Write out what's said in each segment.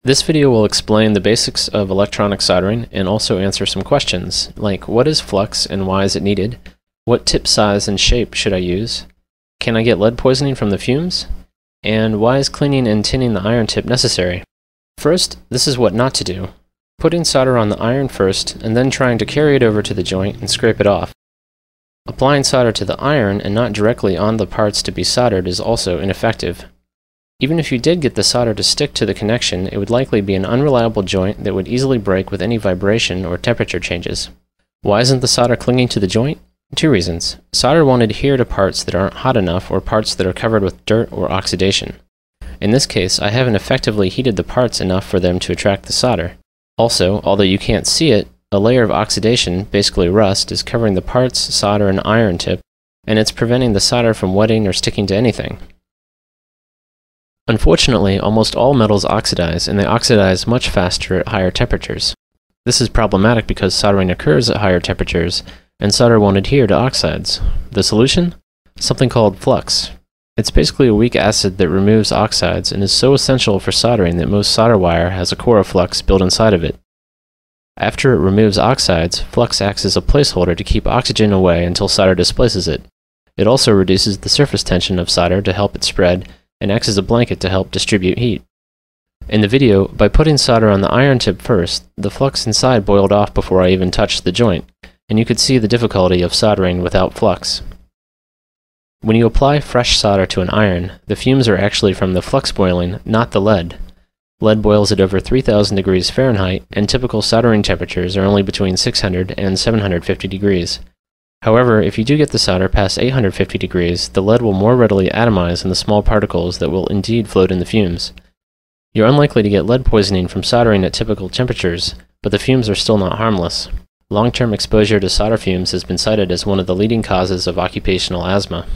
This video will explain the basics of electronic soldering and also answer some questions, like what is flux and why is it needed? What tip size and shape should I use? Can I get lead poisoning from the fumes? And why is cleaning and tinning the iron tip necessary? First, this is what not to do. Putting solder on the iron first and then trying to carry it over to the joint and scrape it off. Applying solder to the iron and not directly on the parts to be soldered is also ineffective. Even if you did get the solder to stick to the connection, it would likely be an unreliable joint that would easily break with any vibration or temperature changes. Why isn't the solder clinging to the joint? Two reasons. Solder won't adhere to parts that aren't hot enough or parts that are covered with dirt or oxidation. In this case, I haven't effectively heated the parts enough for them to attract the solder. Also, although you can't see it, a layer of oxidation, basically rust, is covering the parts, solder, and iron tip, and it's preventing the solder from wetting or sticking to anything. Unfortunately, almost all metals oxidize, and they oxidize much faster at higher temperatures. This is problematic because soldering occurs at higher temperatures, and solder won't adhere to oxides. The solution? Something called flux. It's basically a weak acid that removes oxides and is so essential for soldering that most solder wire has a core of flux built inside of it. After it removes oxides, flux acts as a placeholder to keep oxygen away until solder displaces it. It also reduces the surface tension of solder to help it spread, and acts as a blanket to help distribute heat. In the video, by putting solder on the iron tip first, the flux inside boiled off before I even touched the joint, and you could see the difficulty of soldering without flux. When you apply fresh solder to an iron, the fumes are actually from the flux boiling, not the lead. Lead boils at over 3000 degrees Fahrenheit, and typical soldering temperatures are only between 600 and 750 degrees. However, if you do get the solder past 850 degrees, the lead will more readily atomize in the small particles that will indeed float in the fumes. You're unlikely to get lead poisoning from soldering at typical temperatures, but the fumes are still not harmless. Long-term exposure to solder fumes has been cited as one of the leading causes of occupational asthma.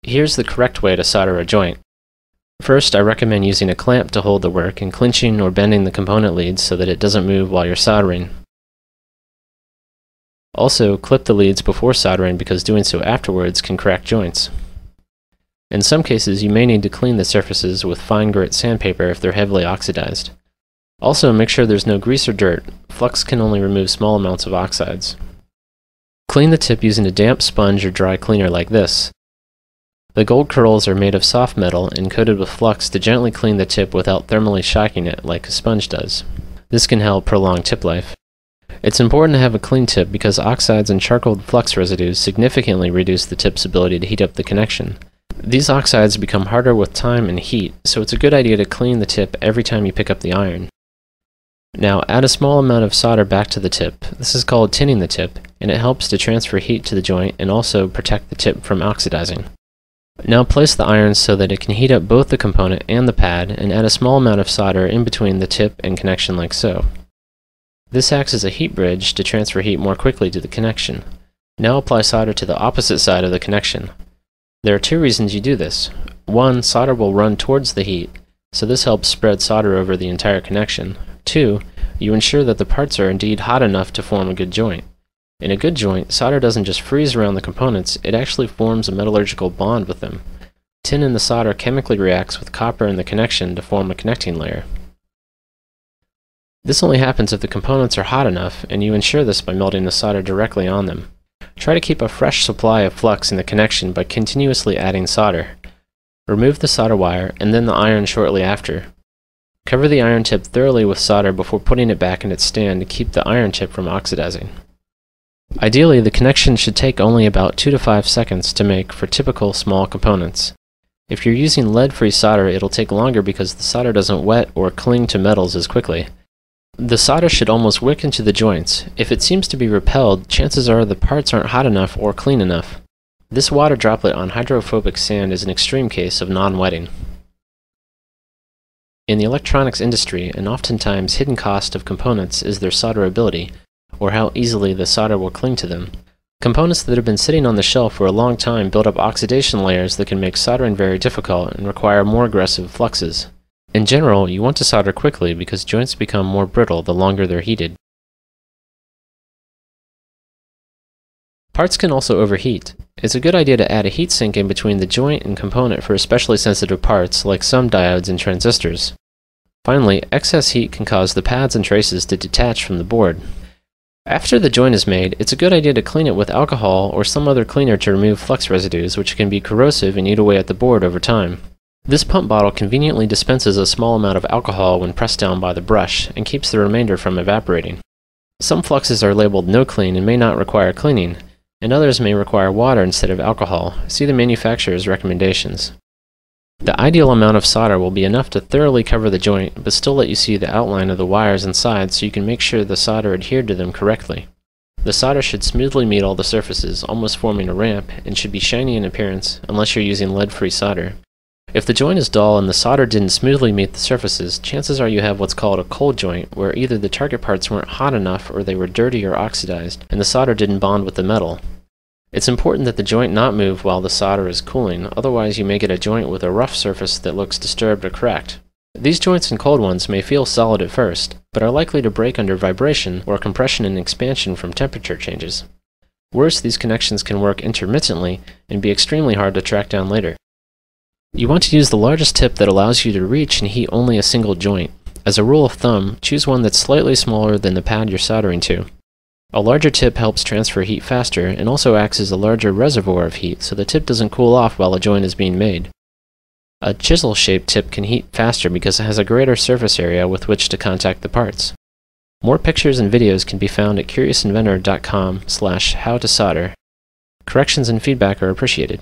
Here's the correct way to solder a joint. First, I recommend using a clamp to hold the work and clinching or bending the component leads so that it doesn't move while you're soldering. Also, clip the leads before soldering because doing so afterwards can crack joints. In some cases, you may need to clean the surfaces with fine grit sandpaper if they're heavily oxidized. Also, make sure there's no grease or dirt. Flux can only remove small amounts of oxides. Clean the tip using a damp sponge or dry cleaner like this. The gold curls are made of soft metal and coated with flux to gently clean the tip without thermally shocking it like a sponge does. This can help prolong tip life. It's important to have a clean tip because oxides and charcoal flux residues significantly reduce the tip's ability to heat up the connection. These oxides become harder with time and heat, so it's a good idea to clean the tip every time you pick up the iron. Now add a small amount of solder back to the tip. This is called tinning the tip, and it helps to transfer heat to the joint and also protect the tip from oxidizing. Now place the iron so that it can heat up both the component and the pad, and add a small amount of solder in between the tip and connection like so. This acts as a heat bridge to transfer heat more quickly to the connection. Now apply solder to the opposite side of the connection. There are two reasons you do this. One, solder will run towards the heat, so this helps spread solder over the entire connection. Two, you ensure that the parts are indeed hot enough to form a good joint. In a good joint, solder doesn't just freeze around the components, it actually forms a metallurgical bond with them. Tin in the solder chemically reacts with copper in the connection to form a connecting layer. This only happens if the components are hot enough, and you ensure this by melting the solder directly on them. Try to keep a fresh supply of flux in the connection by continuously adding solder. Remove the solder wire and then the iron shortly after. Cover the iron tip thoroughly with solder before putting it back in its stand to keep the iron tip from oxidizing. Ideally, the connection should take only about 2 to 5 seconds to make for typical small components. If you're using lead-free solder, it'll take longer because the solder doesn't wet or cling to metals as quickly. The solder should almost wick into the joints. If it seems to be repelled, chances are the parts aren't hot enough or clean enough. This water droplet on hydrophobic sand is an extreme case of non-wetting. In the electronics industry, an oftentimes hidden cost of components is their solderability, or how easily the solder will cling to them. Components that have been sitting on the shelf for a long time build up oxidation layers that can make soldering very difficult and require more aggressive fluxes. In general, you want to solder quickly because joints become more brittle the longer they're heated. Parts can also overheat. It's a good idea to add a heatsink in between the joint and component for especially sensitive parts like some diodes and transistors. Finally, excess heat can cause the pads and traces to detach from the board. After the joint is made, it's a good idea to clean it with alcohol or some other cleaner to remove flux residues, which can be corrosive and eat away at the board over time. This pump bottle conveniently dispenses a small amount of alcohol when pressed down by the brush and keeps the remainder from evaporating. Some fluxes are labeled no clean and may not require cleaning, and others may require water instead of alcohol. See the manufacturer's recommendations. The ideal amount of solder will be enough to thoroughly cover the joint, but still let you see the outline of the wires and sides so you can make sure the solder adhered to them correctly. The solder should smoothly meet all the surfaces, almost forming a ramp, and should be shiny in appearance, unless you're using lead-free solder. If the joint is dull and the solder didn't smoothly meet the surfaces, chances are you have what's called a cold joint, where either the target parts weren't hot enough or they were dirty or oxidized, and the solder didn't bond with the metal. It's important that the joint not move while the solder is cooling, otherwise you may get a joint with a rough surface that looks disturbed or cracked. These joints and cold ones may feel solid at first, but are likely to break under vibration or compression and expansion from temperature changes. Worse, these connections can work intermittently and be extremely hard to track down later. You want to use the largest tip that allows you to reach and heat only a single joint. As a rule of thumb, choose one that's slightly smaller than the pad you're soldering to. A larger tip helps transfer heat faster and also acts as a larger reservoir of heat so the tip doesn't cool off while a joint is being made. A chisel-shaped tip can heat faster because it has a greater surface area with which to contact the parts. More pictures and videos can be found at curiousinventor.com/howtosolder. Corrections and feedback are appreciated.